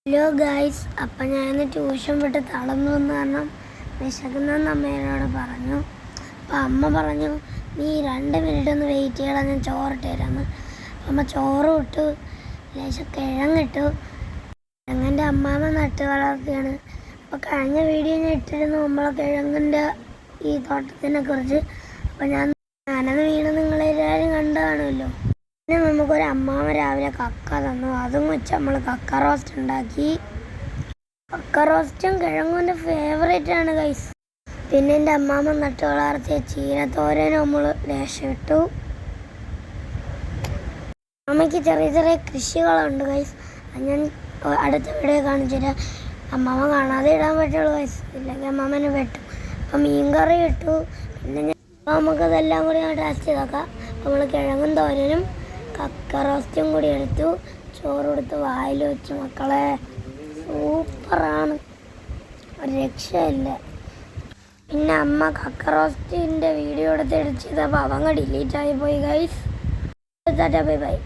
Hello guys, അപ്പം ഞാൻ tuition വിട്ട് തളർന്നു എന്ന് കാരണം വിശക്കുന്നെന്ന് അമ്മേനോട് പറഞ്ഞു. അപ്പം അമ്മ പറഞ്ഞു, നീ 2 മിനിറ്റ് ഒന്ന് വെയിറ്റ് ചെയ്യണം, ഞാൻ ചോറിട്ട് തരാമെന്ന്. അമ്മ ചോറ് ഇട്ടു, ലേശം കിഴങ്ങിട്ടു. കിഴങ്ങിൻ്റെ അമ്മാമ്മ നട്ട് വളർത്തിയാണ്. അപ്പോൾ കഴിഞ്ഞ വീഡിയോ ഞാൻ ഇട്ടിരുന്നു നമ്മളെ കിഴങ്ങിൻ്റെ ഈ തോട്ടത്തിനെ കുറിച്ച്. അപ്പം ഞാനത് വീണ് നിങ്ങളെല്ലാവരും കണ്ടു കാണുമല്ലോ. പിന്നെ നമുക്കൊരു അമ്മാമ്മ രാവിലെ കക്ക തന്നു, അതും വെച്ച് നമ്മൾ കക്ക റോസ്റ്റ് ഉണ്ടാക്കി. കക്ക റോസ്റ്റും കിഴങ്ങും എൻ്റെ ഫേവറേറ്റാണ് ഗൈസ്. പിന്നെ എൻ്റെ അമ്മാമ്മ നട്ട് വളർത്തിയ ചീരത്തോരനും നമ്മൾ ലേശം ഇട്ടു. അമ്മയ്ക്ക് ചെറിയ ചെറിയ കൃഷികളുണ്ട് ഗൈസ്, അത് ഞാൻ അടുത്ത വീഡിയോ കാണിച്ചു തരാം. അമ്മാമ്മ കാണാതെ ഇടാൻ പറ്റുള്ളൂ ഗൈസ്, ഇല്ലെങ്കിൽ അമ്മാമ്മനെ വെട്ടും. അപ്പം മീൻകറി ഇട്ടു. പിന്നെ നമുക്കതെല്ലാം കൂടി ടേസ്റ്റ് ചെയ്തേക്കാം. നമ്മൾ കിഴങ്ങും തോരനും കക്ക റോസ്റ്റും കൂടി എടുത്തു, ചോറ് കൊടുത്ത് വായിൽ വെച്ചു. മക്കളെ സൂപ്പറാണ്, ഒരു രക്ഷയില്ല. പിന്നെ അമ്മ കക്ക റോസ്റ്റിൻ്റെ വീഡിയോ എടുത്ത് എഡിറ്റ് ചെയ്തപ്പോൾ അവങ്ങ് ഡിലീറ്റ് ആയി പോയി ഗൈസ്. Bye bye.